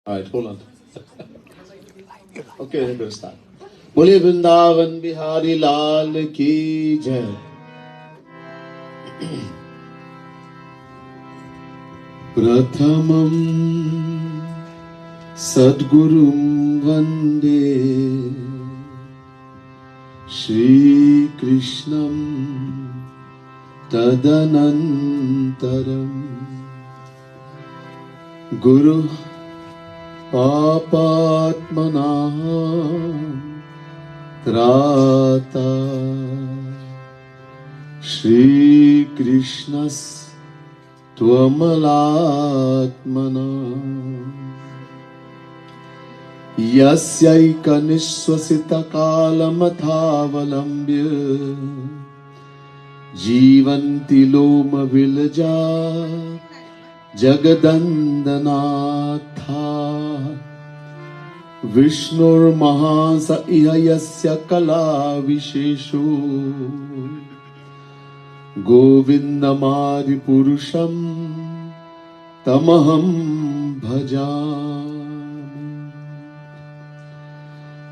Alright, hold on. Okay, then we'll start. Bole Vrindavan Bihari Lal ki jai. Prathamam Sadgurum Vande Shri Krishnam Tadanantaram Guru Papatmana Trata Shri Krishnas Tvamalatmana Yasyaika Nishwasita Kalamathavalambya Jivanti Loma Vilaja Jagadandanatha Vishnur Mahasa Ihayasya Kala Visheshu Govindamari Purusham Tamaham Bhajam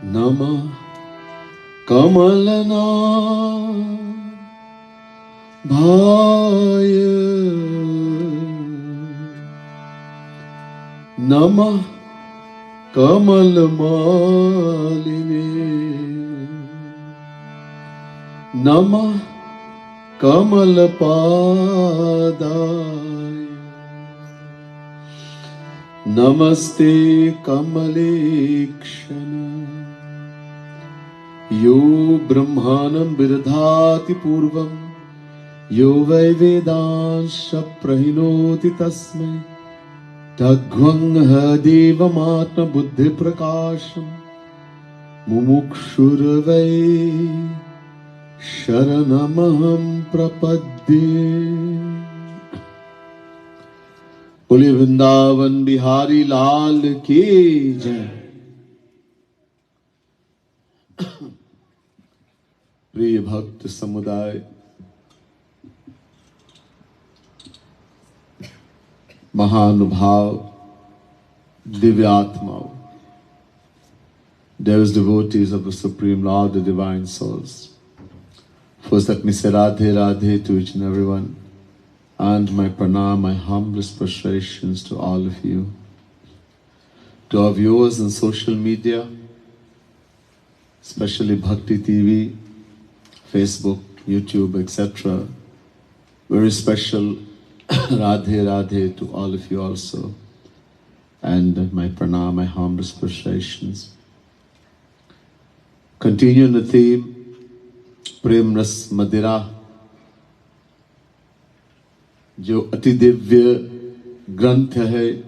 Namah Kamalana Bhaya Namah Kamalamaline Namah Kamalapadaya Namaste Kamalekshana Yo Brahmanam Virdhati Purvam Yo Vai Vedansha Prahinoti Tasmai Tagvang Devamatma Buddhi Prakasham Mumukshurvai Sharanamaham Prapadye Bole Vrindavan Bihari Lal ki jai. Priya Bhakt Samudaya Mahanubhav Divyatma, dearest devotees of the Supreme Lord, the Divine Souls. First, let me say Radhe Radhe to each and everyone, and my pranam, my humblest prostrations to all of you. To our viewers on social media, especially Bhakti TV, Facebook, YouTube, etc. Very special Radhe Radhe to all of you also, and my pranam, my humblest prostrations. Continue in the theme, Prem Ras Madira, जो अति दिव्य ग्रंथ है,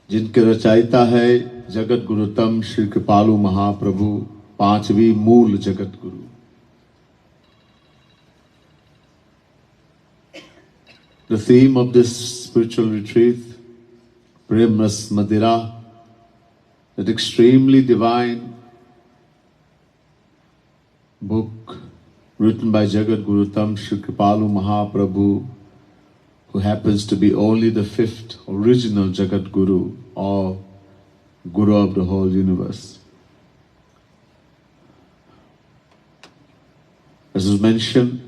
जिनके रचयिता है जगत गुरुतम श्री कृपालु महाप्रभु, पांचवी मूल Jagat Guru. The theme of this spiritual retreat, Prem Ras Madira, that extremely divine book written by Jagat Gurutam Shri Kripalu Mahaprabhu, who happens to be only the fifth original Jagat Guru, or Guru of the whole universe. As was mentioned,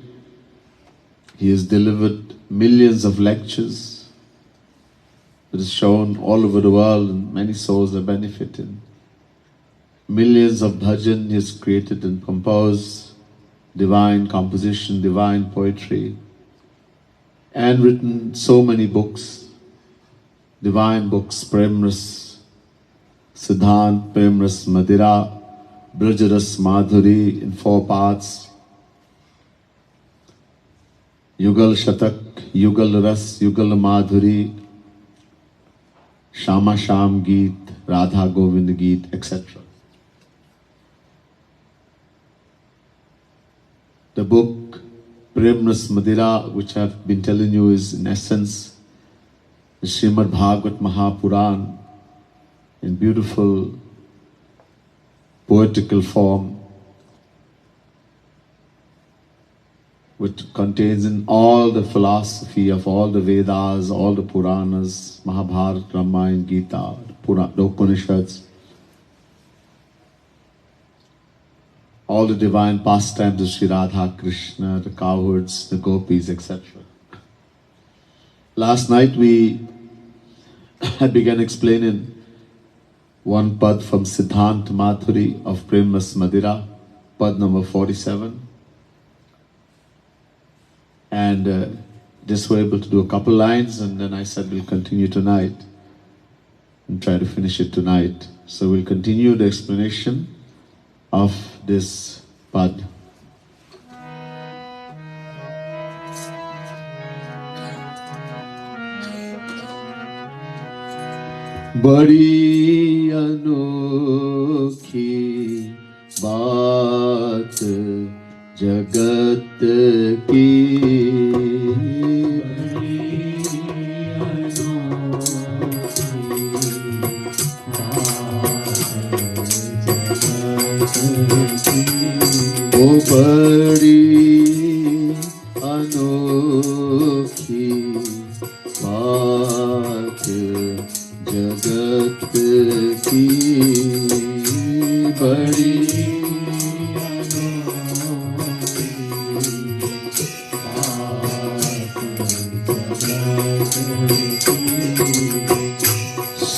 he has delivered millions of lectures that is shown all over the world, and many souls are benefiting. Millions of bhajan he has created and composed, divine composition, divine poetry, and written so many books, divine books, Prem Ras Siddhant, Prem Ras Madira, Braj Ras Madhuri in 4 parts, Yugal Shatak, Yugal Ras, Yugal Madhuri, Shama Sham Geet, Radha Govind Geet, etc. The book Prem Ras Madira, which I've been telling you, is in essence the Srimad Bhagavat Mahapuran in beautiful poetical form, which contains in all the philosophy of all the Vedas, all the Puranas, Mahabharata, Ramayana, Gita, the Upanishads, all the divine pastimes of Sri Radha, Krishna, the cowherds, the gopis, etc. Last night I began explaining one pad from Siddhant Madhuri of Premas Madira, pad number 47. And just were able to do a couple lines, and then I said we'll continue tonight and try to finish it tonight. So we'll continue the explanation of this pad. Bari Anokhi Baat Jagat ki, O badi anokhi baat jagat ki, badi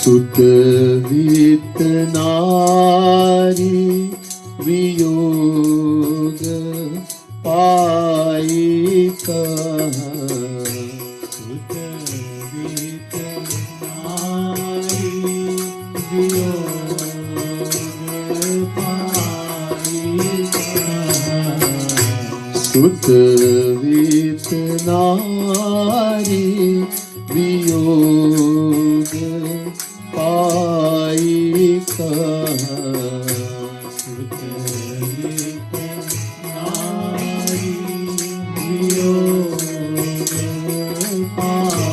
Sut vit nari viyog pai kaha, Sut vit nari viyog pai kaha, Sut vit nari viyog pai kaha, Sut vit nari viyog pai kaha.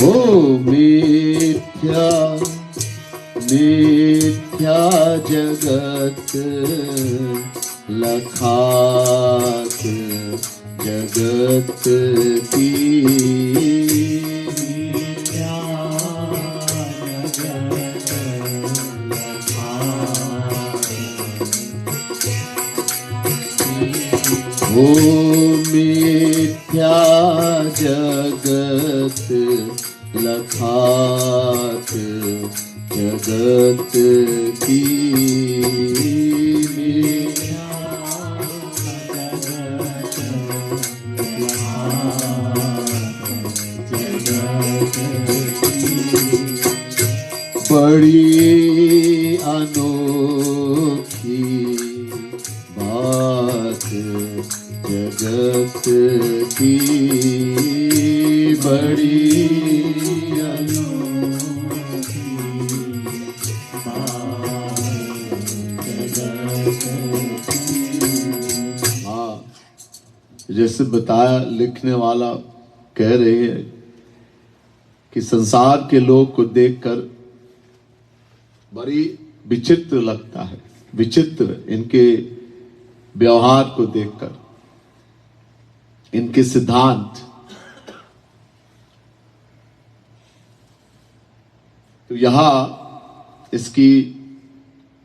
Oh mithya mithya jagat lakhat jagat ki, O mithya jagat lakhat jagat ki, Bari Anokhi Baat Jagat ki, Bari Anokhi Baat Jagat ki. हाँ, जैसे बताया लिखने वाला कह रहे हैं कि संसार के लोग को देखकर बड़ी विचित्र लगता है, विचित्र इनके व्यवहार को देखकर, इनके सिद्धांत। तो यहां इसकी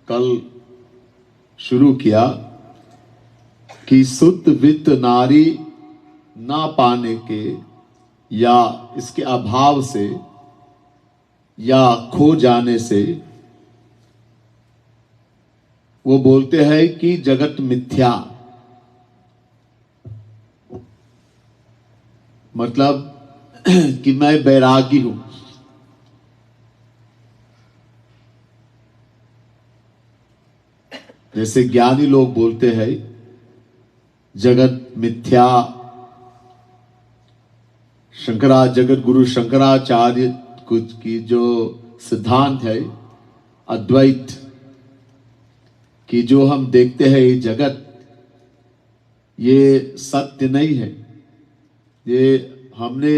कल शुरू किया कि सुत वित्त नारी ना पाने के या इसके अभाव से या खो जाने से वो बोलते हैं कि जगत मिथ्या, मतलब कि मैं बैरागी हूं। जैसे ज्ञानी लोग बोलते हैं जगत मिथ्या, जगत गुरु शंकराचार्य कुछ की जो सिद्धांत है अद्वैत कि जो हम देखते हैं ये जगत, ये सत्य नहीं है, ये हमने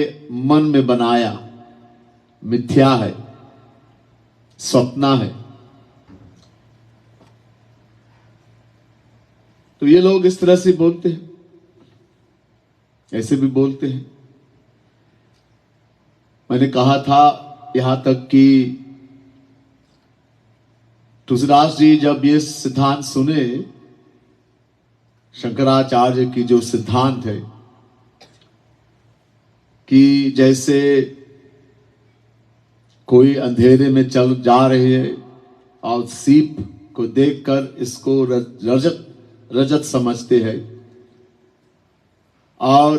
मन में बनाया, मिथ्या है, स्वप्न है। तो ये लोग इस तरह से बोलते हैं, ऐसे भी बोलते हैं। मैंने कहा था यहां तक कि तुलसीदास जी जब ये सिद्धांत सुने, शंकराचार्य की जो सिद्धांत है कि जैसे कोई अंधेरे में चल जा रहे है और सीप को देखकर इसको रजत रजत समझते हैं, और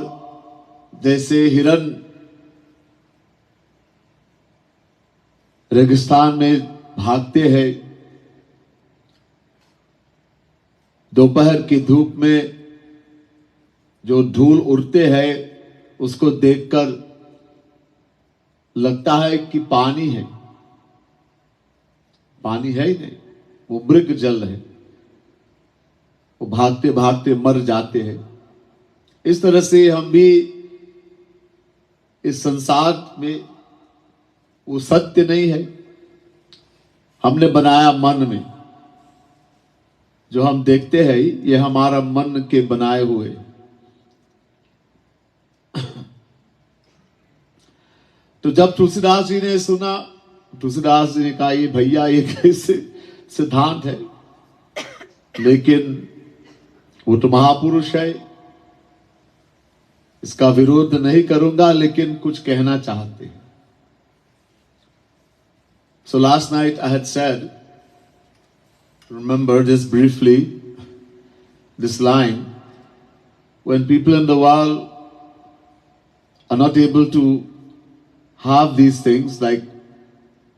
जैसे हिरन रेगिस्तान में भागते हैं, दोपहर की धूप में जो धूल उड़ते हैं उसको देखकर लगता है कि पानी है, पानी है ही नहीं, वो मृग जल है, वो भागते भागते मर जाते हैं। इस तरह से हम भी इस संसार में वो सत्य नहीं है, हमने बनाया मन में, जो हम देखते हैं ये हमारा मन के बनाए हुए। तो जब तुलसीदास जी ने सुना, तुलसीदास जी ने कहा ये भैया ये कैसे सिद्धांत है, लेकिन वो तो महापुरुष है, इसका विरोध नहीं करूंगा, लेकिन कुछ कहना चाहते हैं। So last night I had said, remember just briefly this line, when people in the world are not able to have these things like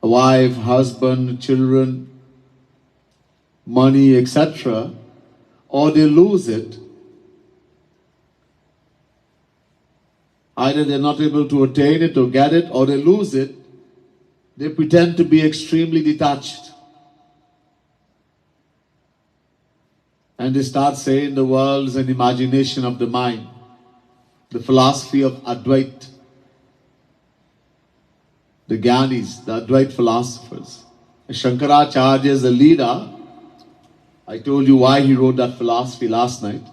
a wife, husband, children, money, etc., or they lose it, either they're not able to attain it or get it, or they lose it, they pretend to be extremely detached. And they start saying the world is an imagination of the mind, the philosophy of Advait, the Gyanis, the Advait philosophers. Shankaracharya is a leader. I told you why he wrote that philosophy last night.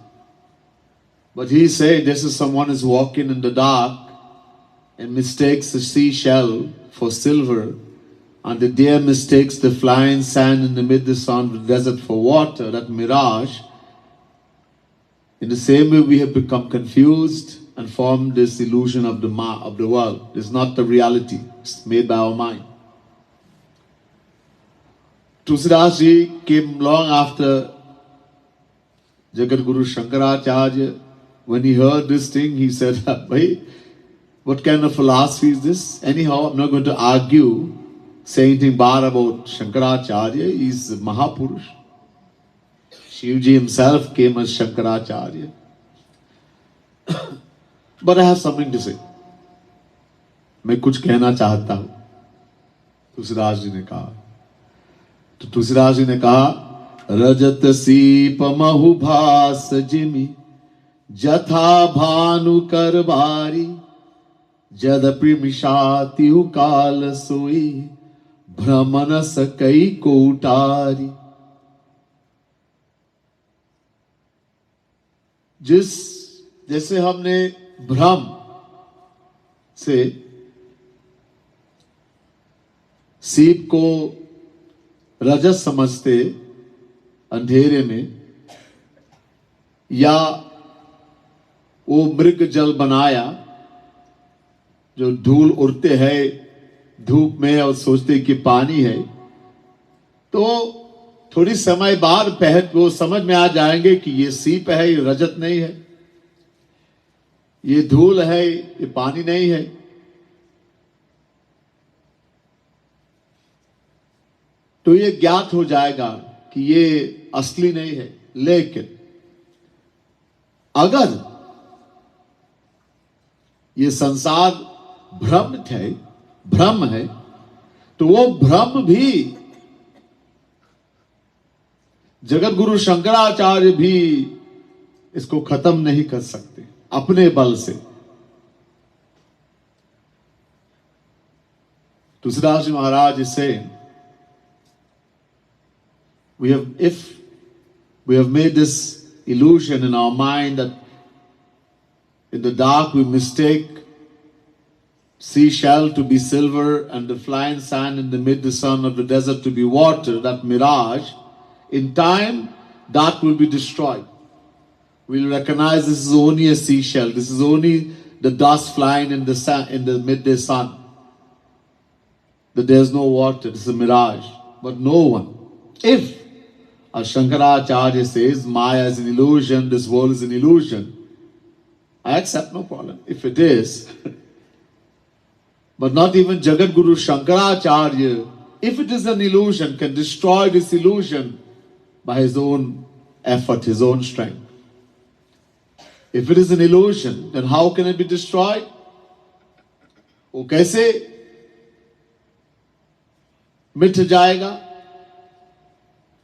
But he said this is someone who's walking in the dark and mistakes the seashell for silver, and the deer mistakes the flying sand in the midst of the desert for water, that mirage. In the same way we have become confused and formed this illusion of the world. It's not the reality. It's made by our mind. Tulsidas ji came long after Jagat Guru Shankaracharya. When he heard this thing, he said, "Bhai, what kind of philosophy is this? Anyhow, I'm not going to argue, say anything bad about Shankaracharya. He's a Mahapurush. Shivji himself came as Shankaracharya. But I have something to say. मैं कुछ कहना चाहता हूं." तुलसीदास जी ने कहा, तो तुलसीदास जी ने कहा, रजत सीप महुभास जिमि जथा भानु कर बारी, जदपि मिषाति काल सोई भ्रमण सकई कोटारी। जैसे हमने भ्रम से सीप को रजत समझते अंधेरे में, या वो मृग जल बनाया जो धूल उड़ते हैं धूप में और सोचते कि पानी है, तो थोड़ी समय बाद पहले वो समझ में आ जाएंगे कि ये सीप है, ये रजत नहीं है, ये धूल है, ये पानी नहीं है। तो ये ज्ञात हो जाएगा कि ये असली नहीं है। लेकिन अगर ये संसार भ्रम है, तो वो भ्रम भी जगत गुरु शंकराचार्य भी इसको खत्म नहीं कर सकते अपने बल से। तुलसीदास जी महाराज इससे if we have made this illusion in our mind that in the dark we mistake seashell to be silver and the flying sand in the mid-sun of the desert to be water, that mirage, in time that will be destroyed. We'll recognize this is only a seashell, this is only the dust flying in the sun, in the midday sun. That there's no water, this is a mirage. But no one. If, as Shankaracharya says, Maya is an illusion, this world is an illusion, I accept, no problem. If it is, but not even Jagat Guru Shankaracharya, if it is an illusion, can destroy this illusion by his own effort, his own strength. If it is an illusion, then how can it be destroyed? वो कैसे मिट जाएगा?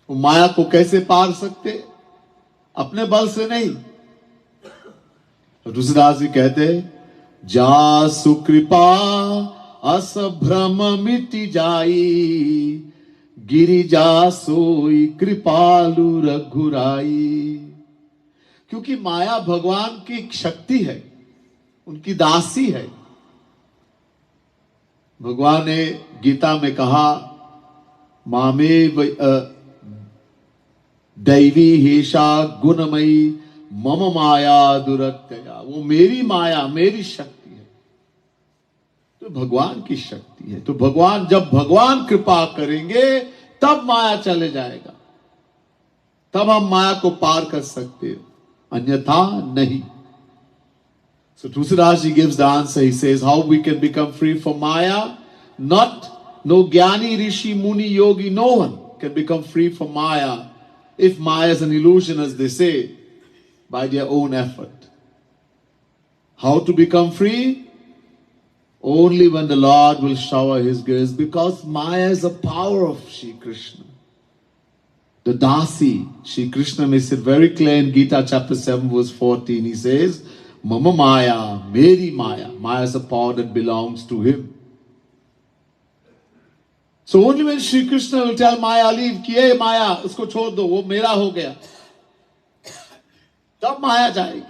वो माया को कैसे पार सकते? अपने बल से नहीं. तो तुलसीदास जी कहते हैं, जा सुकृपा अस भ्रम मिटि जाई, गिरि जा सोई कृपालु रघुराई. क्योंकि माया भगवान की शक्ति है, उनकी दासी है. भगवान ने गीता में कहा, मामे दैवी हेषा गुणमयी मम माया दुरत्यया. वो मेरी माया, मेरी शक्ति है. तो भगवान की शक्ति है. तो भगवान, जब भगवान कृपा करेंगे तब माया चले जाएगा, तब हम माया को पार कर सकते हैं, अन्यथा नहीं. So Tulsidas ji gives the answer. He says how we can become free from Maya. No Jnani, Rishi, Muni, Yogi, no one can become free from Maya if Maya is an illusion, as they say, by their own effort. How to become free? Only when the Lord will shower His grace, because Maya is the power of Shri Krishna. The Dasi, Shri Krishna makes it very clear in Gita chapter 7 verse 14. He says, Mama Maya, Meri Maya. Maya is a power that belongs to Him. So only when Shri Krishna will tell Maya, leave, कि ये Maya, उसको छोड़ दो, वो मेरा हो गया, तब माया जाएगी,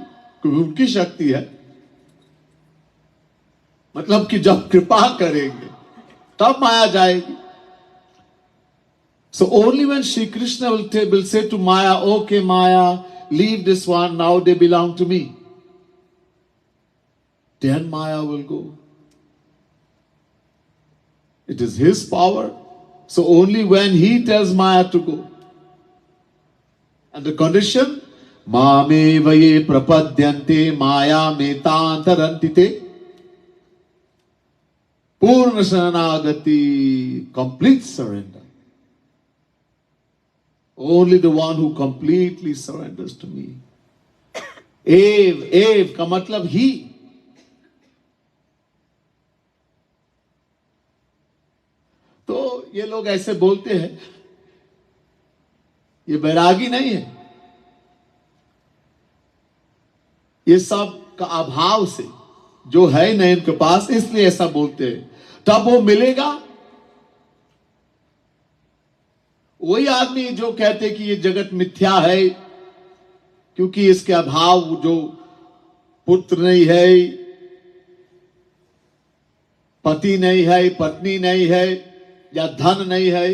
क्योंकि उनकी शक्ति है. मतलब कि जब कृपा करेंगे तब माया जाएगी. So only when Shri Krishna will say to Maya, okay Maya, leave this one, now they belong to me, then Maya will go. It is His power. So only when He tells Maya to go. And the condition, Mame vaye prapadyante maya metantarantite. Purna saranagati, complete surrender. Only the one who completely surrenders to me. Ev ka matlab He. तो ये लोग ऐसे बोलते हैं, ये बैरागी नहीं है, ये सब का अभाव से जो है नहीं इनके पास, इसलिए ऐसा बोलते हैं. तब वो मिलेगा. वही आदमी जो कहते कि ये जगत मिथ्या है क्योंकि इसके अभाव, जो पुत्र नहीं है, पति नहीं है, पत्नी नहीं है, या धन नहीं है,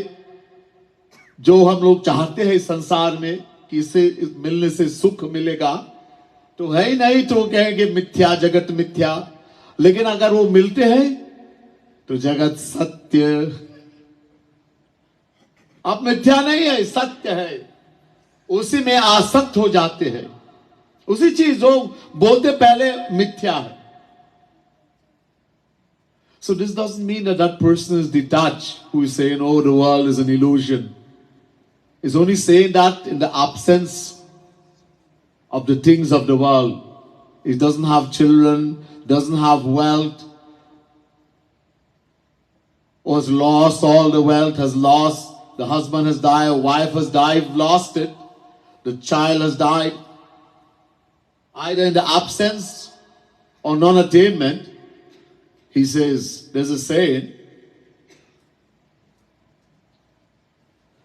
जो हम लोग चाहते हैं संसार में कि इससे मिलने से सुख मिलेगा, तो है ही नहीं, तो कहेंगे मिथ्या, जगत मिथ्या. लेकिन अगर वो मिलते हैं तो जगत सत्य. अब मिथ्या नहीं है, सत्य है. उसी में आसक्त हो जाते हैं. उसी चीज जो बोलते पहले मिथ्या है. So this doesn't mean that that person is detached, who is saying, oh, the world is an illusion. He's only saying that in the absence of the things of the world. He doesn't have children, doesn't have wealth, was lost, all the wealth has lost, the husband has died, a wife has died, lost it, the child has died. Either in the absence or non-attainment. He says, there's a saying,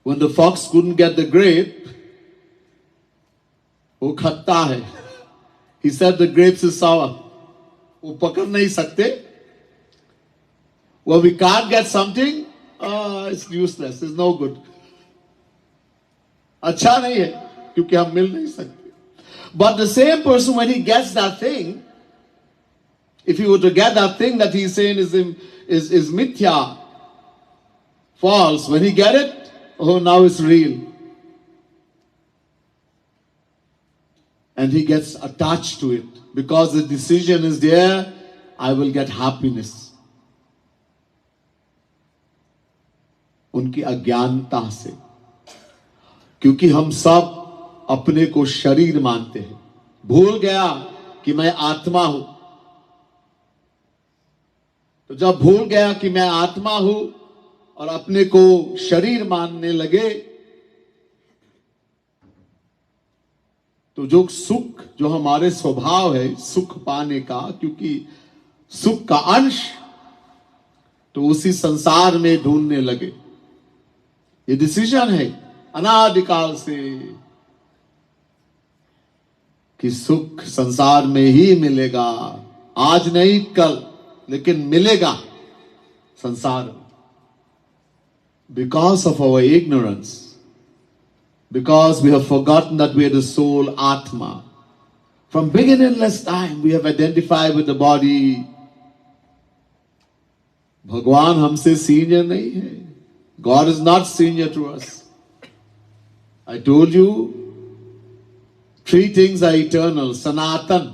when the fox couldn't get the grape, वो खट्टा है. He said the grapes is sour. वो पकड़ नहीं सकते. When we can't get something, it's useless, it's no good. अच्छा नहीं है क्योंकि हम मिल नहीं सकते. But the same person, when he gets that thing, if he were to get that thing that he's saying is mithya, false, when he get it, oh, now it's real. And he gets attached to it because the decision is there, I will get happiness. उनकी अज्ञानता से, क्योंकि हम सब अपने को शरीर मानते हैं. भूल गया कि मैं आत्मा हूं. तो जब भूल गया कि मैं आत्मा हूं और अपने को शरीर मानने लगे, तो जो सुख, जो हमारे स्वभाव है सुख पाने का, क्योंकि सुख का अंश, तो उसी संसार में ढूंढने लगे. ये डिसीजन है अनादिकाल से कि सुख संसार में ही मिलेगा. आज नहीं कल, लेकिन मिलेगा संसार में. Because of our ignorance, because we have forgotten that we are the soul Atma. From beginningless time we have identified with the body. भगवान हमसे सीनियर नहीं है. God is not senior to us. I told you, three things are eternal. Sanatan,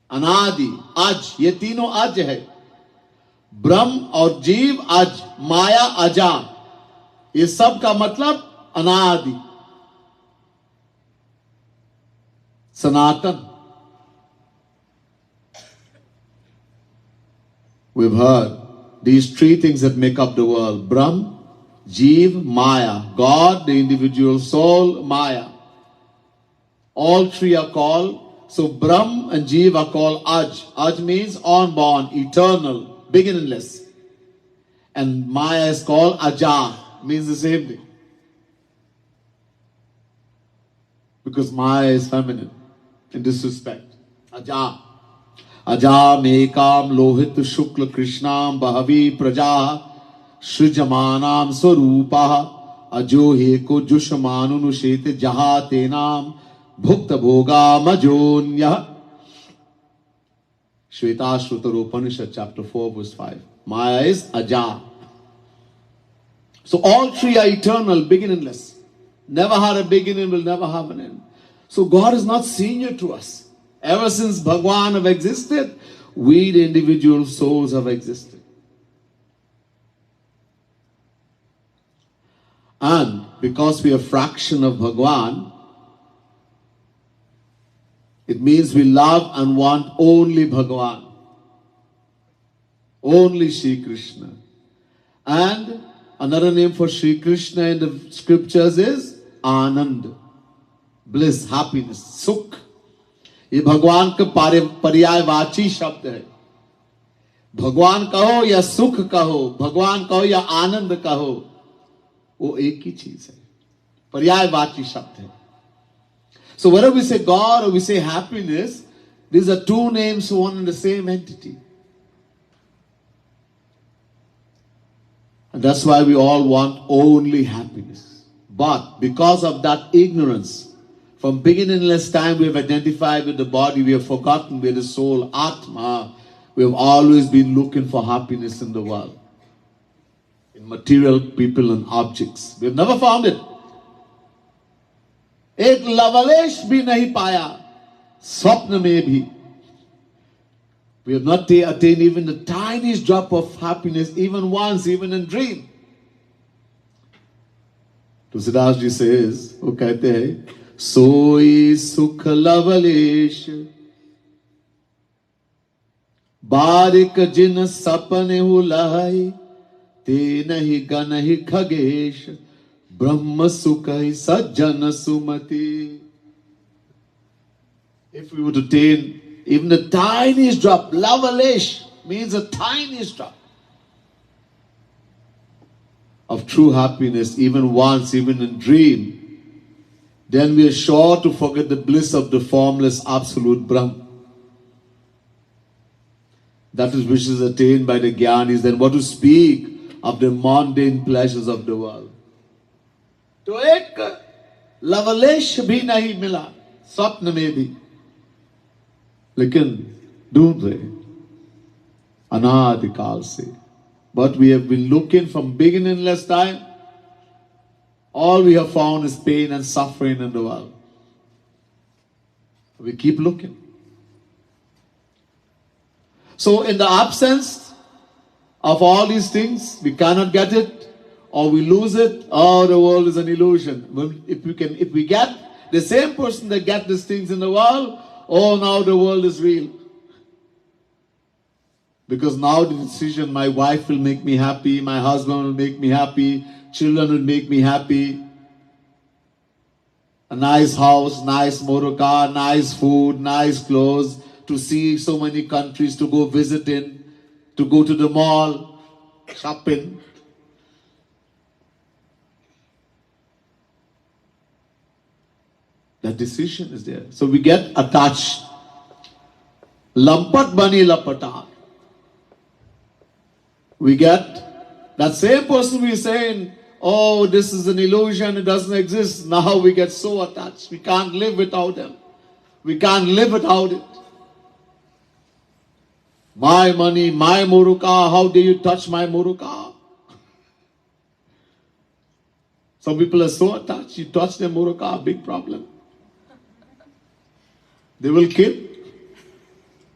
अनादि, अज, ये तीनों अज है. ब्रह्म और जीव अज, माया अजा. ये सब का मतलब अनादि, सनातन. We've heard these three things that make up the world: Brahm, Jeev, Maya. God, the individual soul, Maya. All three are called. So Brahm and Jeev are called Aj. Aj means unborn, eternal, beginningless. And Maya is called Aja, means the same thing. Because Maya is feminine in this respect. Aja. Aja mekam lohit shukla krishnam bahavi praja srijamanam swarupa ajo heko jushmanunushet jaha tenam bhukta bhoga majonya. Shvetashrutar Upanishad chapter 4 verse 5. Maya is Aja. So all three are eternal, beginningless. Never had a beginning, will never have an end. So God is not senior to us. Ever since Bhagwan have existed, we the individual souls have existed. And because we are a fraction of Bhagwan, it means we love and want only Bhagwan. Only Shri Krishna. And another name for Shri Krishna in the scriptures is Anand. Bliss, happiness, Sukh. ये भगवान का पर्यायवाची शब्द है. भगवान कहो या सुख कहो, भगवान कहो या आनंद कहो, वो एक ही चीज है. पर्यायवाची शब्द है. So whether we say God or we say happiness, these are two names for one and the same entity. And that's why we all want only happiness. But because of that ignorance, from beginningless time we have identified with the body, we have forgotten we are the soul, Atma. We have always been looking for happiness in the world, in material people and objects. We have never found it. एक लवलेश भी नहीं पाया, स्वप्न में भी. We have not attained even the tiniest drop of happiness, even once, even in dream. Tulsidas ji says, वो कहते हैं, सोई सुख लवलेश बारिक जिन सपने हुलाई ते नहीं गनहि खगेश ब्रह्म सुख सज्जन सुमति. If we were to attain even the tiniest drop, lavalesh means the tiniest drop of true happiness, even once, even in dream, then we are sure to forget the bliss of the formless absolute Brahm. That is which is attained by the Jnanis. Then what to speak of the mundane pleasures of the world? तो एक लवलेश भी नहीं मिला स्वप्न में भी, लेकिन ढूंढ रहे अनादिकाल से. But we have been looking from beginningless time. All we have found is pain and suffering in the world. We keep looking. So in the absence of all these things, we cannot get it, or we lose it. Oh, the world is an illusion. If we get the same person that get these things in the world, oh, now the world is real. Because now the decision, my wife will make me happy, my husband will make me happy, children will make me happy. A nice house, nice motor car, nice food, nice clothes, to see so many countries, to go visiting, to go to the mall, shopping. That decision is there. So we get attached. Lampat bani lapata. We get that same person we saying, oh, this is an illusion, it doesn't exist. Now we get so attached. We can't live without them. We can't live without it. My money, my muruka, how dare you touch my muruka? Some people are so attached, you touch their muruka, big problem. They will kill.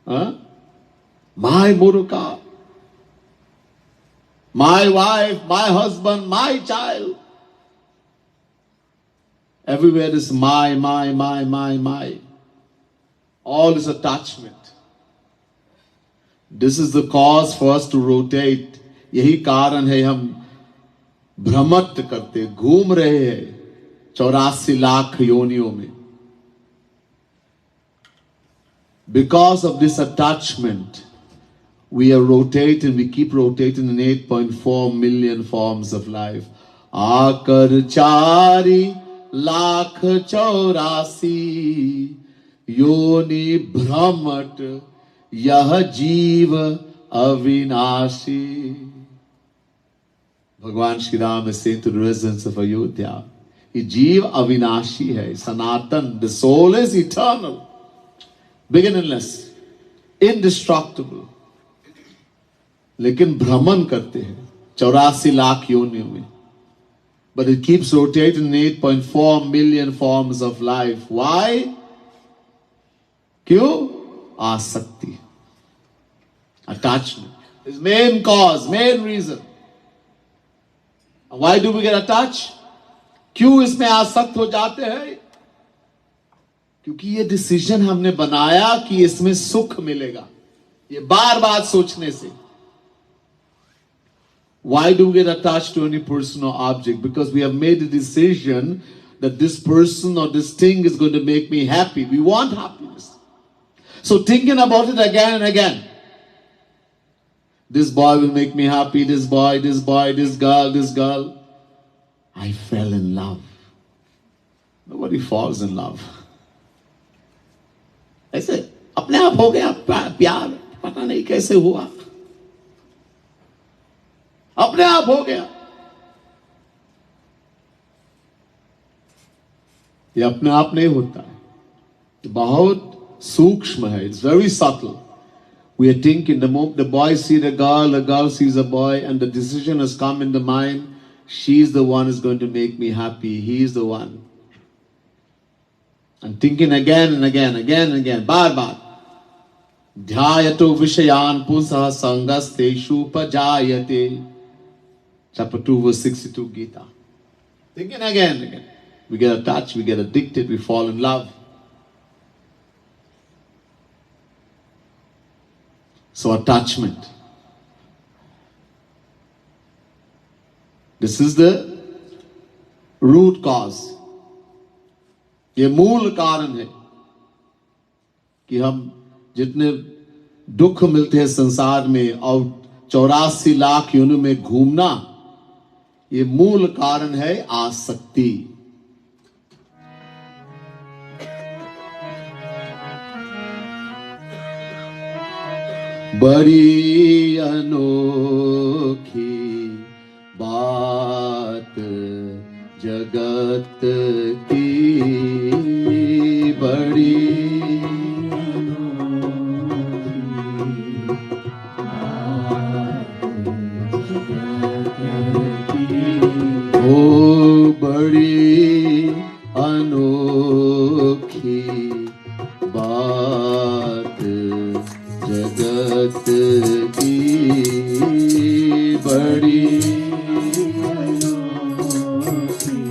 Huh? My muruka. My wife, my husband, my child. Everywhere is my. All is attachment. This is the cause for us to rotate. यही कारण है हम भ्रमत करते, घूम रहे हैं 84 लाख योनियों में. Because of this attachment, we are rotating, we keep rotating in 8.4 million forms of life. आकर 4 लाख 84 योनि भ्रमट यह जीव अविनाशी. भगवान Shri Ram is saying to the residents of Ayodhya, ये जीव अविनाशी है, सनातन. The soul is eternal, beginningless, indestructible. लेकिन भ्रमण करते हैं 84 लाख योनियों में. But it keeps rotating in 8.4 million forms of life. Why? क्यों? आसक्ति, attachment is main cause, main reason. Why do we get attached? क्यों इसमें आसक्त हो जाते हैं? क्योंकि ये डिसीजन हमने बनाया कि इसमें सुख मिलेगा, ये बार बार सोचने से. Why do we get attached to any person or object? Because we have made a decision that this person or this thing is going to make me happy. We want happiness. So thinking about it again and again. This boy will make me happy, this boy, this girl. I fell in love. Nobody falls in love. ऐसे अपने आप हो गया प्यार, पता नहीं कैसे हुआ, अपने आप हो गया. ये अपने आप नहीं होता है, बहुत सूक्ष्म है. It's very subtle. We are thinking, the moment the boy sees a girl sees a boy, and the decision has come in the mind, she's the one who's going to make me happy, he's the one. And thinking again and again, bar bar. ध्यायतो विषयान पुंसः संगस्तेषु उपजायते. Chapter 2, verse 62, Gita. Thinking again and again. We get attached, we get addicted, we fall in love. So attachment. This is the root cause. ये मूल कारण है कि हम जितने दुख मिलते हैं संसार में और 84 लाख योनियों में घूमना, ये मूल कारण है आसक्ति. बड़ी अनोखी बात जगत की, बड़ी ओ बड़ी अनोखी बात जगत की, बड़ी अनोखी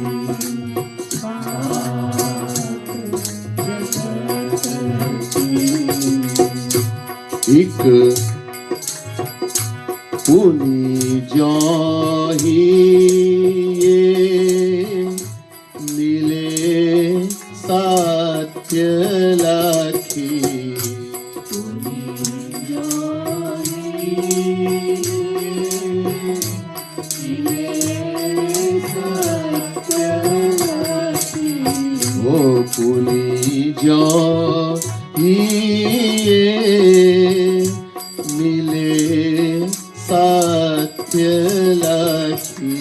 बात जगत की। एक पुनि जाही मिले सत्य लखी, ओ पुनि जाही मिले सत्य लखी,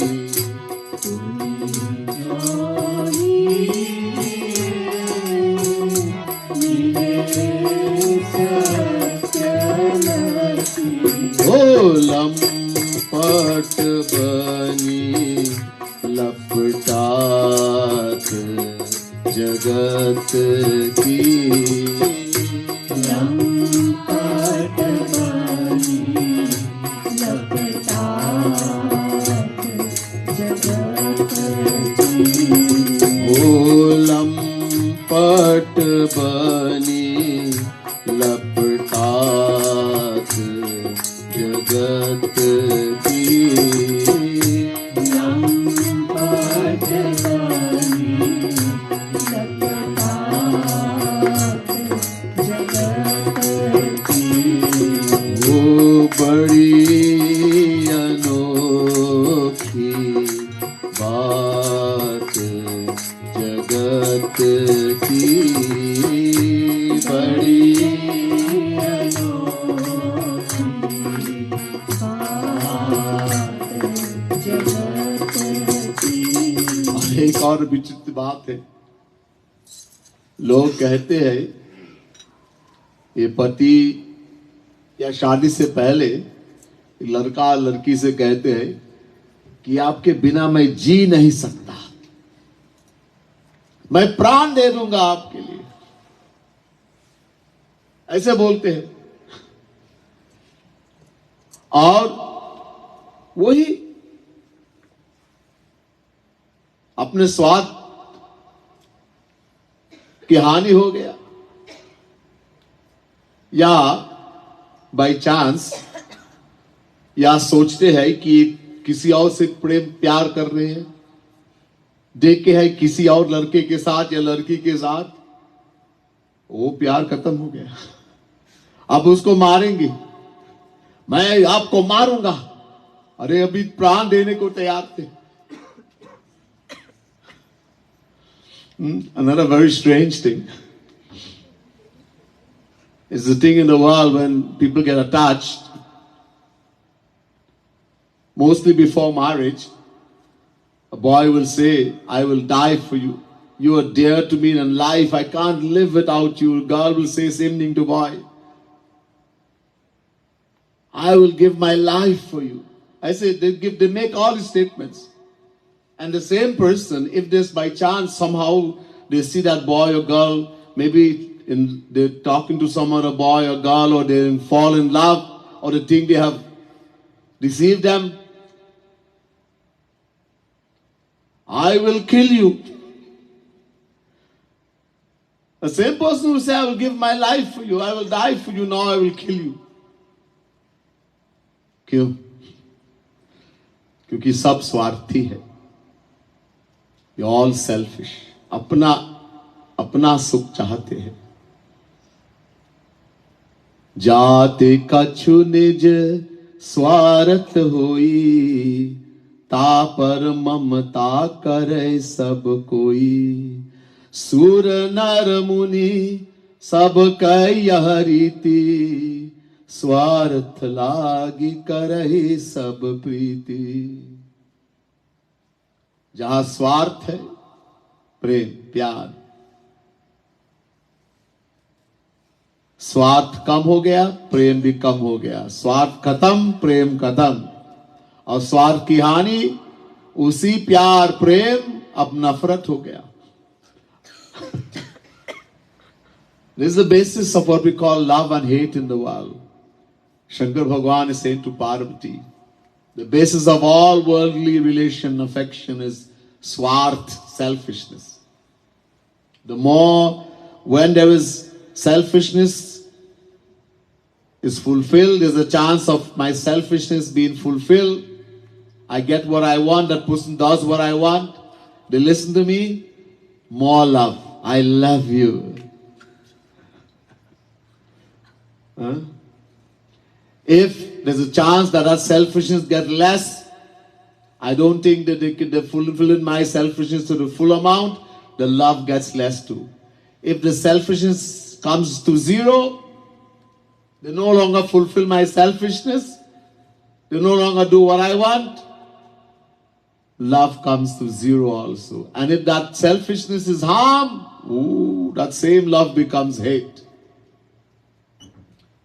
ओ लंपट बनी लपटात जगत की, लंपट बनी लपटात जगत की, ओ लंपट बनी लपटात जगत की, लंपट बनी लपटात जगत की, वो बड़ी अनोखी बात जगत की, बड़ी एक और विचित्र बात है, लोग कहते हैं ये पति या शादी से पहले लड़का लड़की से कहते हैं कि आपके बिना मैं जी नहीं सकता, मैं प्राण दे दूंगा आपके लिए, ऐसे बोलते हैं। और वही अपने स्वार्थ की हानि हो गया, या बाय चांस या सोचते हैं कि किसी और से प्रेम प्यार कर रहे हैं, देखे है किसी और लड़के के साथ या लड़की के साथ, वो प्यार खत्म हो गया, अब उसको मारेंगे, मैं आपको मारूंगा, अरे अभी प्राण देने को तैयार थे। Another very strange thing is the thing in the world when people get attached, mostly before marriage, a boy will say, I will die for you. You are dear to me in life. I can't live without you. A girl will say same thing to boy. I will give my life for you. I say they make all these statements. And the same person, if this by chance somehow they see that boy or girl, maybe they're talking to some other boy or girl, or they fall in love, or they think they have deceived them, I will kill you. The same person who say, I will give my life for you, I will die for you, now I will kill you. क्यों? क्योंकि सब स्वार्थी है, all selfish, अपना सुख चाहते हैं। जाते कछु निज स्वार्थ होई, तापर ममता करे सब कोई। सूर नर मुनि सब कह यह रीति, स्वार्थ लागी करहि सब प्रीति। जहां स्वार्थ है, प्रेम प्यार, स्वार्थ कम हो गया, प्रेम भी कम हो गया। स्वार्थ खत्म, प्रेम खत्म। और स्वार्थ की हानि, उसी प्यार प्रेम अब नफरत हो गया। This is the basis of what we call love and hate in the world. Shankar Bhagwan is saying to Parvati, the basis of all worldly relation, affection is swarth, selfishness. The more, when there is selfishness is fulfilled, there's a chance of my selfishness being fulfilled. I get what I want, that person does what I want, they listen to me, more love. I love you. Huh? If there's a chance that our selfishness get less, I don't think that they can fulfill my selfishness to the full amount, the love gets less too. If the selfishness comes to zero, they no longer fulfill my selfishness, they no longer do what I want, love comes to zero also. And if that selfishness is harm, that same love becomes hate.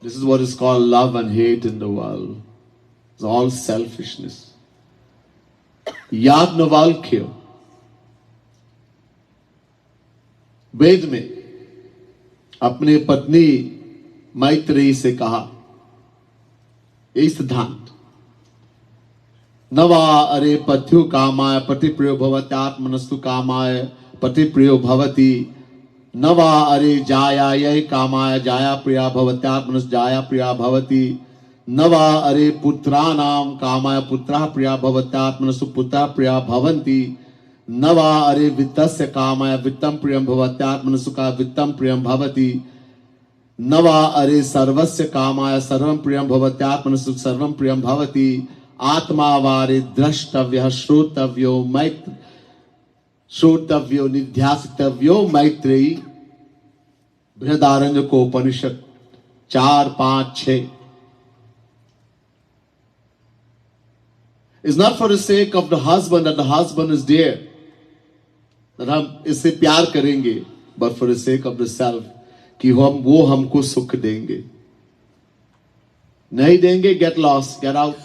This is what is called love and hate in the world. It's all selfishness. Yajnavalkya वेद में अपने पत्नी मैत्रेयी से कहा, यही सिद्धांत, नवा अरे पथ्यु कामाय पतिप्रियो भवत्यात्मनस्तु कामाय पतिप्रियो भवति, नवा अरे जाया ये कामाय जाया प्रिया भवत्यात्मनस् जाया प्रिया भवति, नवा अरे पुत्राणाम कामाय पुत्रः प्रिया भवत्यात्मनस्तु पुत्रः प्रिया भवन्ति, नवा अरे वित्तस्य कामाय वित्तं प्रियं भवत्यात्मनस्तु का वित्तं प्रियं भवति, नवा अरे सर्वस्य कामाय सर्वं प्रियं भवत्यात्मनस्तु सर्वं प्रियं भवति, आत्मा वारे द्रष्टव्यः श्रोतव्यो मैत्र श्रोतव्यो निध्यासितव्यो Maitreyi. Brihadaranyaka Upanishad 4, 5, 6। It's not for the sake of the husband that the husband is there, that हम इससे प्यार करेंगे, but for the sake of the self, कि वो हमको सुख देंगे। नहीं देंगे, get lost, get out.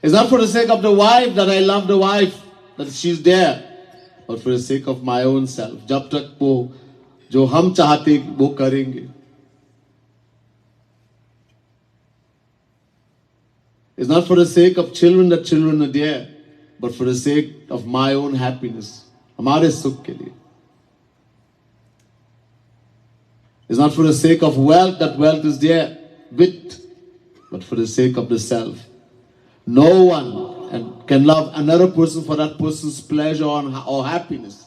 It's not for the sake of the wife that I love the wife, that she's there, but for the sake of my own self. जब तक वो जो हम चाहते वो करेंगे। It's not for the sake of children that children are there, but for the sake of my own happiness, हमारे सुख के लिए. It's not for the sake of wealth that wealth is there with, but for the sake of the self. No one can love another person for that person's pleasure or happiness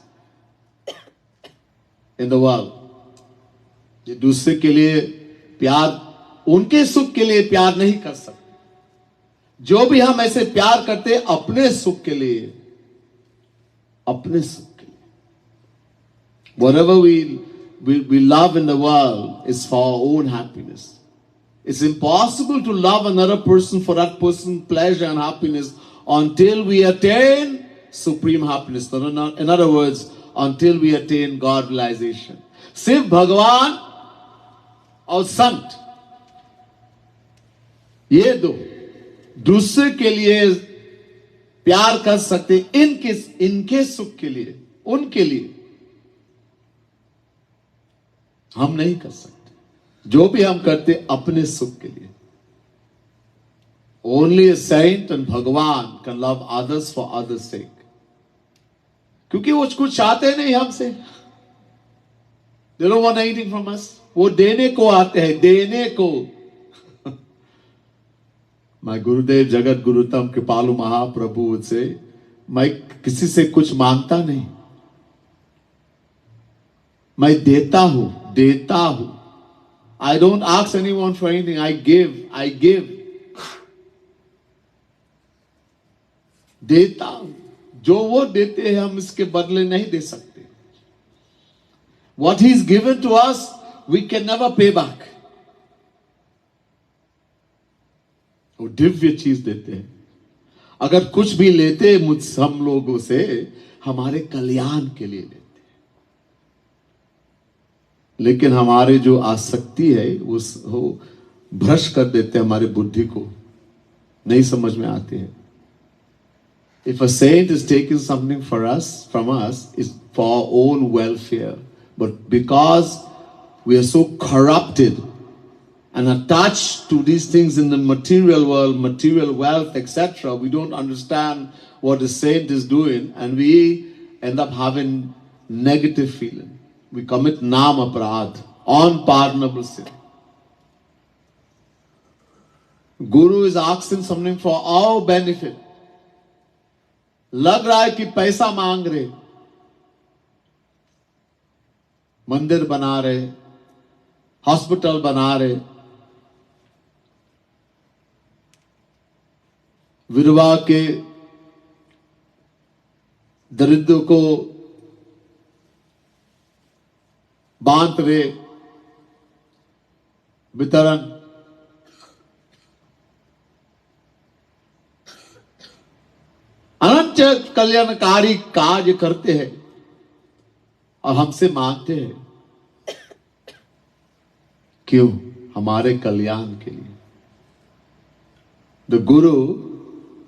in the world. ये दूसरे के लिए प्यार, उनके सुख के लिए प्यार नहीं कर सकते. जो भी हम ऐसे प्यार करते अपने सुख के लिए, अपने सुख के लिए. Whatever we love in the world is for our own happiness. It's impossible to love another person for that person's pleasure and happiness until we attain supreme happiness. In other words, until we attain God realization. सिर्फ भगवान और संत, ये दो दूसरे के लिए प्यार कर सकते, इनके सुख के लिए, उनके लिए हम नहीं कर सकते. जो भी हम करते अपने सुख के लिए. Only a saint and भगवान can love others for others' sake. क्योंकि वो कुछ चाहते नहीं हमसे. They don't want anything from us. वो देने को आते हैं, देने को. My गुरुदेव जगत गुरुतम कृपालु महाप्रभु से मैं किसी से कुछ मांगता नहीं, मैं देता हूं. I don't ask anyone for anything. I give. देता हूं. जो वो देते हैं हम इसके बदले नहीं दे सकते. What he's given to us, we can never pay back. वो दिव्य चीज देते हैं। अगर कुछ भी लेते मुझ हम लोगों से, हमारे कल्याण के लिए लेते। लेकिन हमारे जो आसक्ति है वो भ्रष्ट कर देते हैं हमारी बुद्धि को, नहीं समझ में आते हैं। If a saint is taking something from us, it's for our own welfare. But because we are so corrupted and attached to these things in the material world, material wealth, etc., we don't understand what the saint is doing, and we end up having negative feeling. We commit nam aparadh, unpardonable sin. Guru is asking something for our benefit. लग रहा है कि पैसा मांग रहे, मंदिर बना रहे, हॉस्पिटल बना रहे, विधवा के दरिद्र को बांट रहे, वितरण। अनंत कल्याणकारी कार्य करते हैं और हमसे मांगते हैं। क्यों? हमारे कल्याण के लिए। The Guru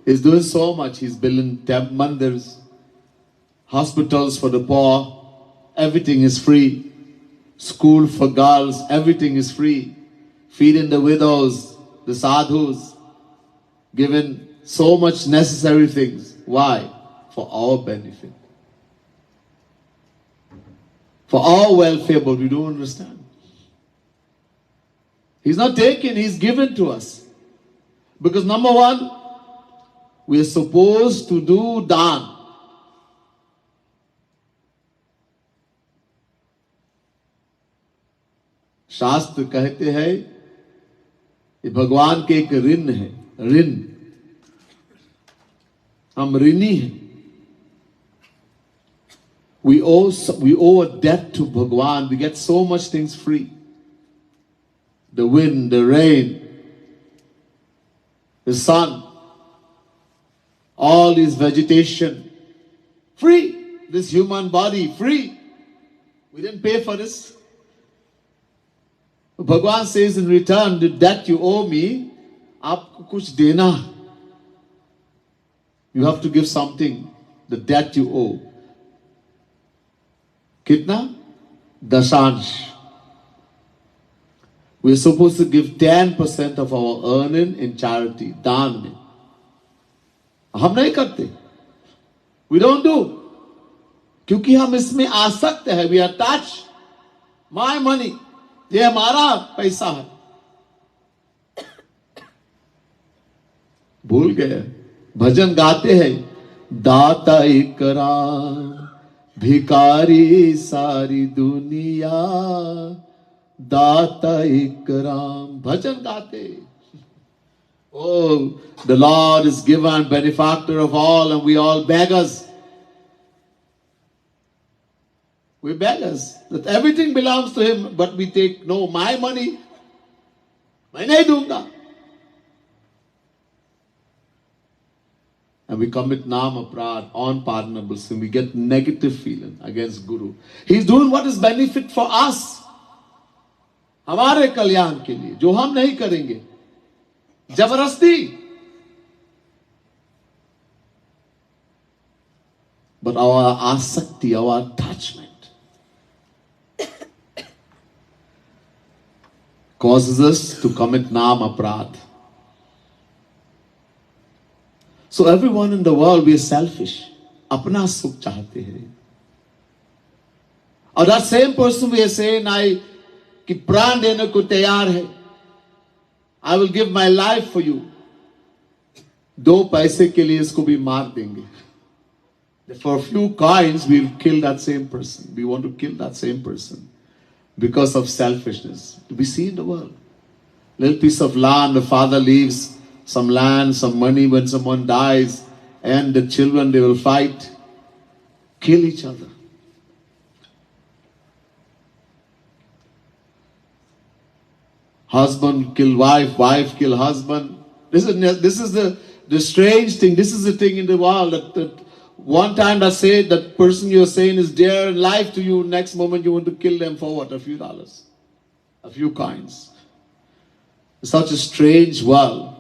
is doing so much. He's building mandirs, hospitals for the poor. Everything is free. School for girls. Everything is free. Feeding the widows, the sadhus, giving so much necessary things. Why? For our benefit. For our welfare, but we don't understand. He's not taken, he's given to us. Because number one, we are supposed to do dan. शास्त्र कहते हैं ये भगवान के एक ऋण है, ऋण। हम ऋणी हैं। We owe a debt to Bhagwan. We get so much things free. The wind, the rain, the sun, all this vegetation, free. This human body, free. We didn't pay for this. Bhagwan says in return, the debt you owe me, aapko kuch dena. You have to give something, the debt you owe. Kitna? Dashansh. We are supposed to give 10% of our earning in charity, daan mein. हम नहीं करते. We don't do. क्योंकि हम इसमें आसक्त है. We are attached. My money. ये हमारा पैसा है. भूल गए. भजन गाते हैं. दाता इकराम भिकारी सारी दुनिया दाता इकराम. भजन गाते. Oh, the Lord is giver and benefactor of all, and we all beggars. We're beggars. That everything belongs to Him, but we take, no, my money, मैं नहीं दूंगा. And we commit nam aparadh, unpardonable sin. We get negative feeling against Guru. He's doing what is benefit for us. हमारे कल्याण के लिए, जो हम नहीं करेंगे. जबरदस्ती. But our asakti, our attachment causes us to commit nam aparadh. So everyone in the world, we are selfish. अपना सुख चाहते हैं. और that same person we are saying, कि प्राण देने को तैयार है. I will give my life for you. दो पैसे के लिए इसको भी मार देंगे. For a few coins, we'll kill that same person. We want to kill that same person because of selfishness. We see in the world. Little piece of land, the father leaves some land, some money when someone dies, and the children, they will fight, kill each other. Husband kill wife, wife kill husband. This is the strange thing. This is the thing in the world that one time that person you're saying is dear in life to you, next moment you want to kill them for what? A few dollars, a few coins. It's such a strange world.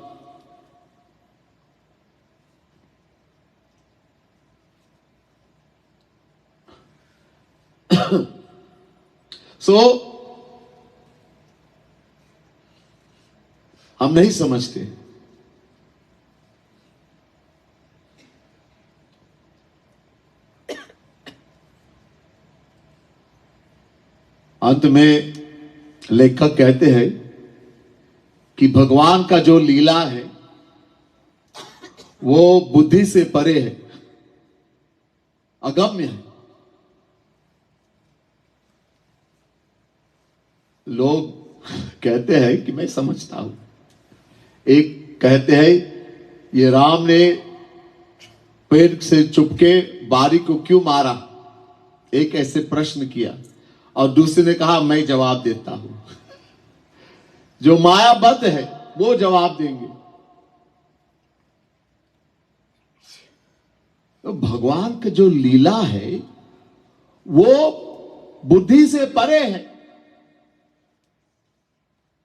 So हम नहीं समझते। अंत में लेखक कहते हैं कि भगवान का जो लीला है वो बुद्धि से परे है, अगम्य है। लोग कहते हैं कि मैं समझता हूं। एक कहते हैं ये राम ने पेड़ से चुपके बारी को क्यों मारा, एक ऐसे प्रश्न किया, और दूसरे ने कहा मैं जवाब देता हूं। जो मायाबद्ध है वो जवाब देंगे। तो भगवान का जो लीला है वो बुद्धि से परे है,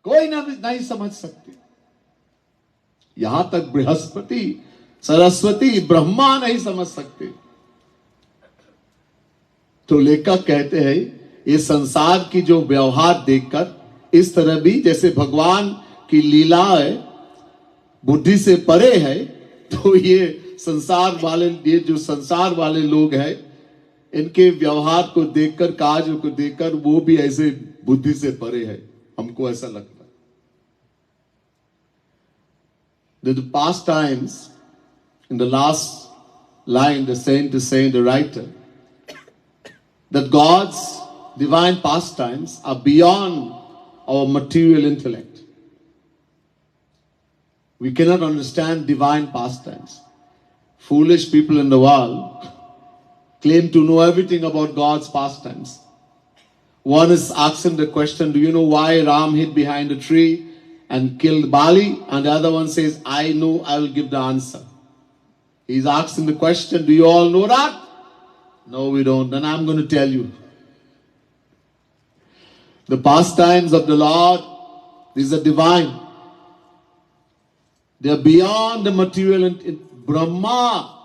कोई नहीं समझ सकते। यहां तक बृहस्पति, सरस्वती, ब्रह्मा नहीं समझ सकते। तो लेखक कहते हैं ये संसार की जो व्यवहार देखकर इस तरह भी जैसे भगवान की लीला है बुद्धि से परे है, तो ये जो संसार वाले लोग हैं इनके व्यवहार को देखकर, कार्यों को देखकर वो भी ऐसे बुद्धि से परे है, हमको ऐसा लगता है। The pastimes in the last line, the saint is saying, the writer, that God's divine pastimes are beyond our material intellect. We cannot understand divine pastimes. Foolish people in the world claim to know everything about God's pastimes. One is asking the question, do you know why Ram hid behind a tree and killed Bali? And the other one says, I know, I will give the answer. He's asking the question, do you all know that? No, we don't. Then I'm going to tell you. The pastimes of the Lord, these are divine. They are beyond the material. Brahma,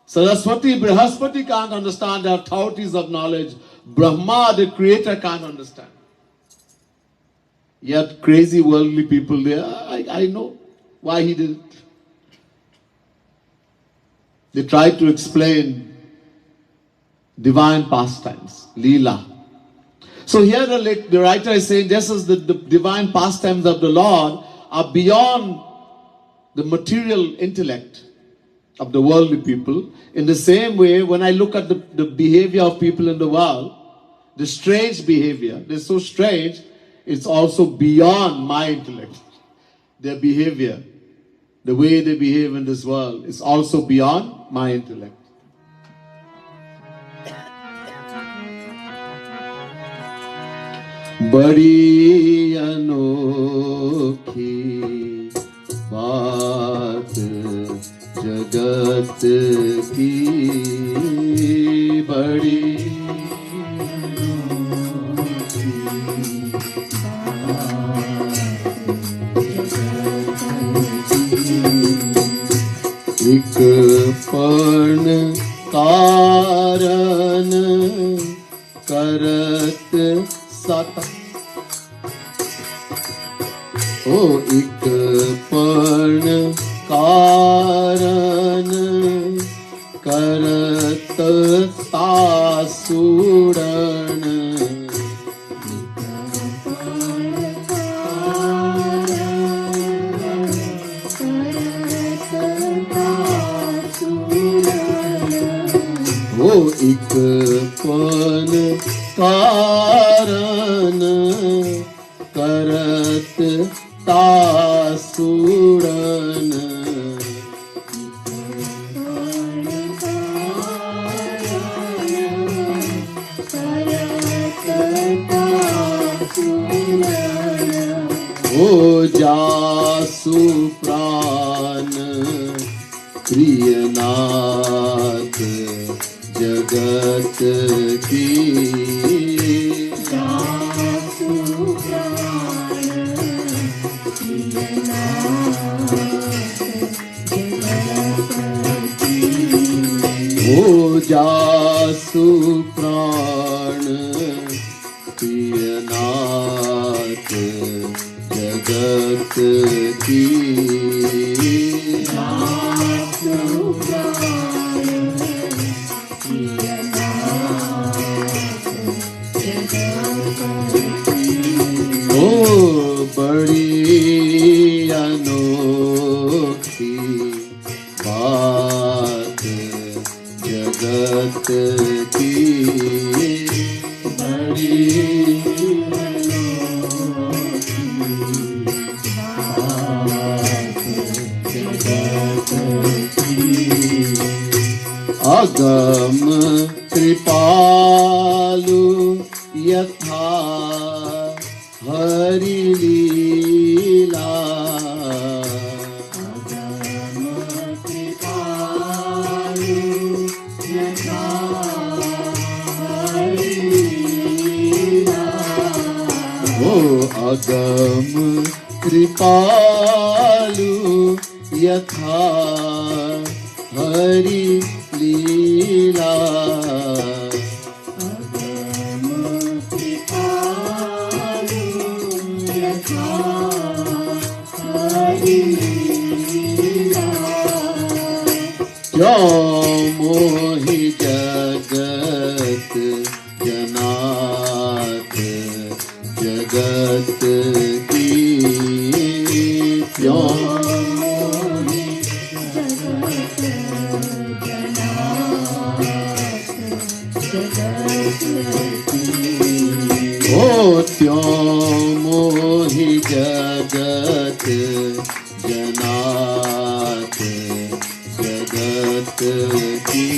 Saraswati, Brihaspati can't understand their authorities of knowledge. Brahma, the creator, can't understand. Yet crazy worldly people there, I know why he did it. They tried to explain divine pastimes, Leela. So here the writer is saying, just as the divine pastimes of the Lord are beyond the material intellect of the worldly people, in the same way, when I look at the behavior of people in the world, the strange behavior, they're so strange, it's also beyond my intellect. Their behavior, the way they behave in this world, is also beyond my intellect. Bari Anokhi Baat Jagat ki badi एक पण कारण करत सत ओ एक पण कारण करत सासुरन वो एक पण कारण करत तासुरन ओ जासु प्रा प्रियनाथ जगत की जासु प्राण प्रियनाथ जगत की ओ जासु प्राण प्रियनाथ जगत की जासु प्राण प्रियनाथ जगत की ओ बड़ी अनोखी बात जगत की बड़ी अनोखी बात जगत की अगम कृपालु यथा हरि लीला अगम कृपालु यथा हरि लीला ओ अगम कृपालु यथा हरि लीला अगम कृपालु यथा हरि लीला क्यों मोहि जगत जनाथ जगत की क्यों मोहि जगत जनाथ जगत की ओ त्यों मोहि जगत जनाथ जगत की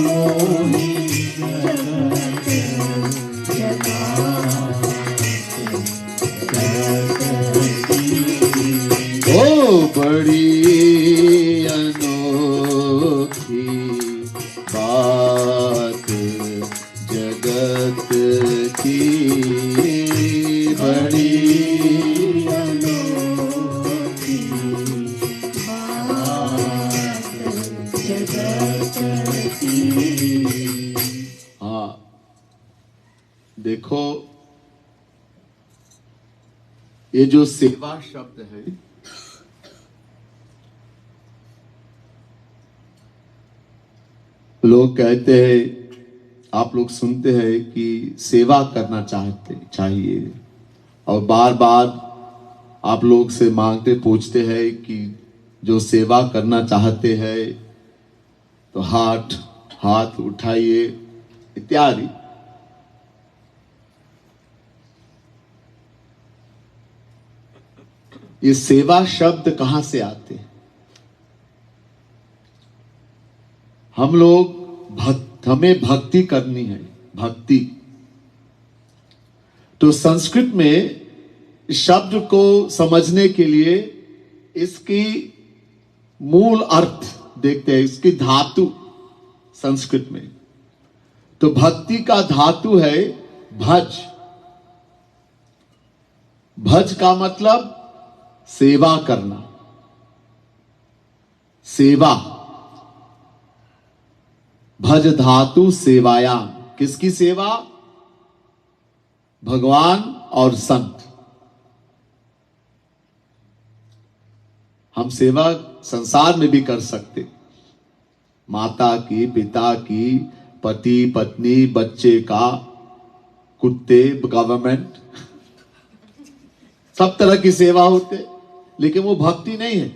मोहि जगत जनाथ जगत की ओ बड़ी अनोखी बात जगत की बड़ी अनोखी बात जगत की हाँ देखो ये जो सेवा शब्द है लोग कहते हैं आप लोग सुनते हैं कि सेवा करना चाहिए और बार बार आप लोग से मांगते पूछते हैं कि जो सेवा करना चाहते हैं तो हाथ उठाइए इत्यादि। ये सेवा शब्द कहां से आते हैं? हम लोग हमें भक्ति करनी है, भक्ति। तो संस्कृत में इस शब्द को समझने के लिए इसकी मूल अर्थ देखते हैं, इसकी धातु संस्कृत में। तो भक्ति का धातु है भज। भज का मतलब सेवा करना, सेवा। भज धातु सेवायाम। किसकी सेवा? भगवान और संत। हम सेवा संसार में भी कर सकते, माता की, पिता की, पति पत्नी, बच्चे का, कुत्ते, गवर्नमेंट, सब तरह की सेवा होते, लेकिन वो भक्ति नहीं है।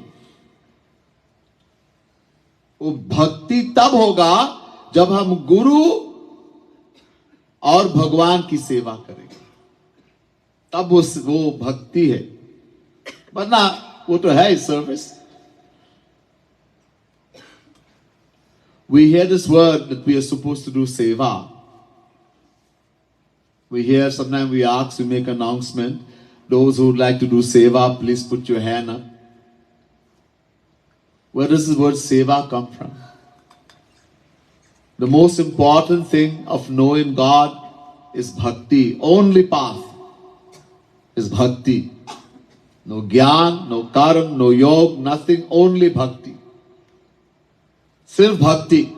वो भक्ति तब होगा जब हम गुरु और भगवान की सेवा करेंगे, तब वो भक्ति है, वरना वो तो है service. We hear this word that we are supposed to do seva. We hear, sometimes we ask, we make announcement. Those who would like to do seva, please put your hand up. Where does the word seva come from? The most important thing of knowing God is bhakti. Only path is bhakti. No gyan, no karma, no yoga, nothing, only bhakti. Sirf bhakti.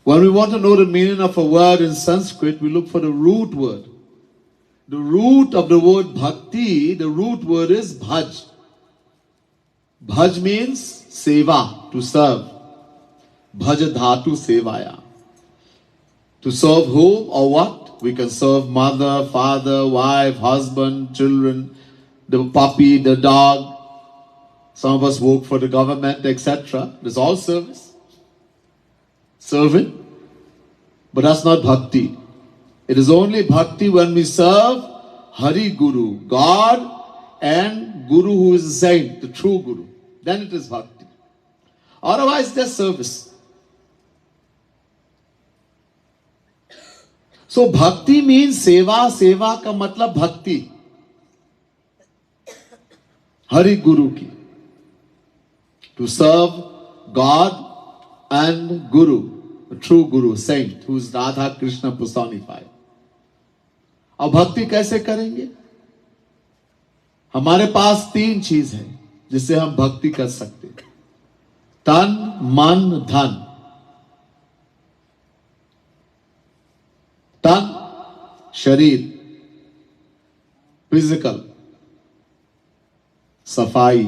When we want to know the meaning of a word in Sanskrit, we look for the root word. The root of the word bhakti, the root word is bhaj. Bhaj means seva, to serve. Bhaj dhatu sevaya. To serve whom or what? We can serve mother, father, wife, husband, children, the puppy, the dog. Some of us work for the government, etc. There's all service. Serving. But that's not bhakti. It is only bhakti when we serve Hari Guru, God, and Guru who is a saint, the true Guru. Then it is bhakti. Otherwise, there's service. So bhakti means seva. Seva ka matlab bhakti. Hari Guru ki. To serve God and Guru, the true Guru, saint, who is Radha Krishna personified. अब भक्ति कैसे करेंगे? हमारे पास 3 चीज है जिससे हम भक्ति कर सकते हैं. तन, मन, धन. तन, शरीर, फिजिकल, सफाई,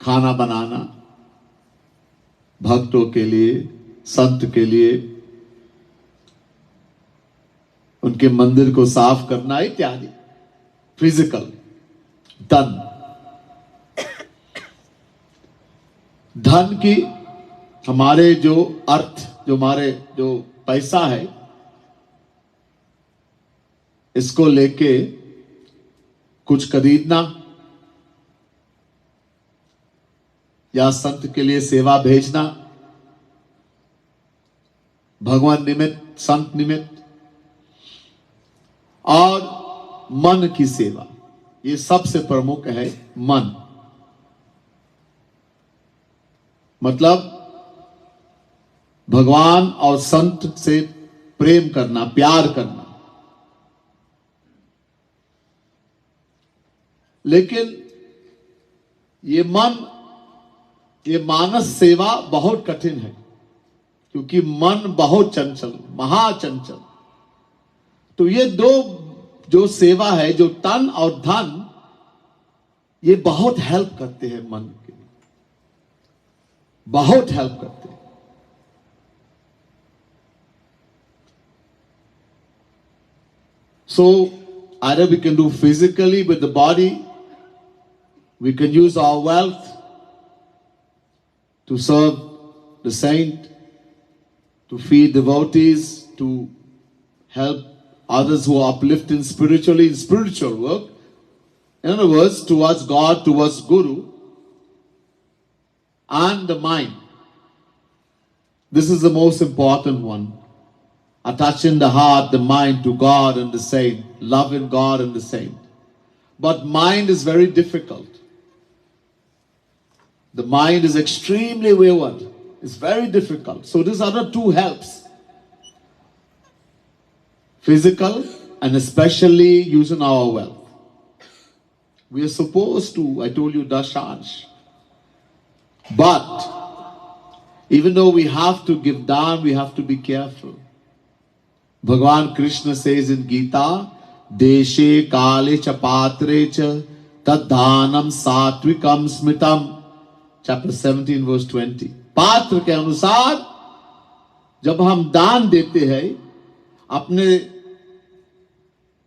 खाना बनाना, भक्तों के लिए, संत के लिए, उनके मंदिर को साफ करना इत्यादि. फिजिकल, धन. धन की हमारे जो अर्थ, जो हमारे जो पैसा है, इसको लेके कुछ खरीदना या संत के लिए सेवा भेजना, भगवान निमित्त, संत निमित्त, और मन की सेवा. ये सबसे प्रमुख है मन. मतलब भगवान और संत से प्रेम करना, प्यार करना. लेकिन ये मन, ये मानस सेवा बहुत कठिन है, क्योंकि मन बहुत चंचल, महाचंचल. तो ये 2 जो सेवा है, जो तन और धन, ये बहुत हेल्प करते हैं मन के लिए, बहुत हेल्प करते हैं. So either we can do physically with the body, we can use our wealth to serve the saint, to feed devotees, to help others who are uplifted spiritually in spiritual work. In other words, towards God, towards Guru, and the mind. This is the most important one. Attaching the heart, the mind to God and the saint, loving God and the saint. But mind is very difficult. The mind is extremely wayward. It's very difficult. So these are the 2 helps. Physical and especially using our wealth. We are supposed to, I told you, dashansh. But even though we have to give dawn, we have to be careful. Bhagavan Krishna says in Gita, Deshe kale cha patre cha tadhanam satvikam smitam. Chapter 17 verse 20. पात्र के अनुसार जब हम दान देते हैं, अपने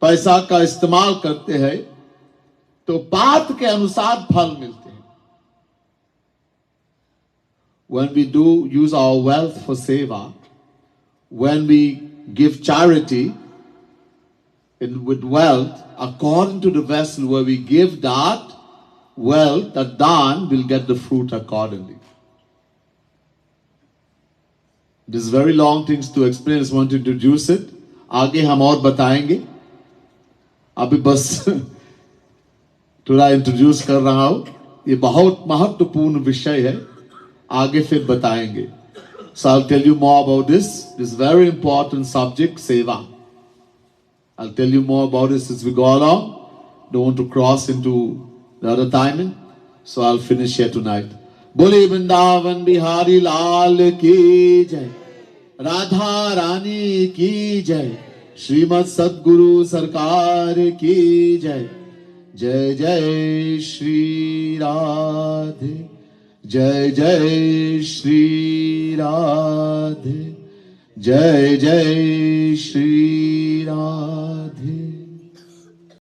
पैसा का इस्तेमाल करते हैं, तो पात्र के अनुसार फल मिलते हैं. When we do use our wealth for seva, when we give charity with wealth, according to the vessel where we give that wealth, that dan will get the fruit accordingly. This is very long things to explain. I just want to introduce it. आगे हम और बताएंगे. अभी बस थोड़ा introduce कर रहा हूं, ये बहुत महत्वपूर्ण विषय है, आगे फिर बताएंगे. So I'll tell you more about this very important subject, seva. I'll tell you more about it as we go along. Don't want to cross into the other timing, so I'll finish here tonight. Bole Vrindavan Bihari Lal ki jai, Radha Rani ki jai, Srimad Sadguru Sarkar ki jai. Jai Jai Shri Radhe, Jai Jai Shri Radhe, Jai Jai Shri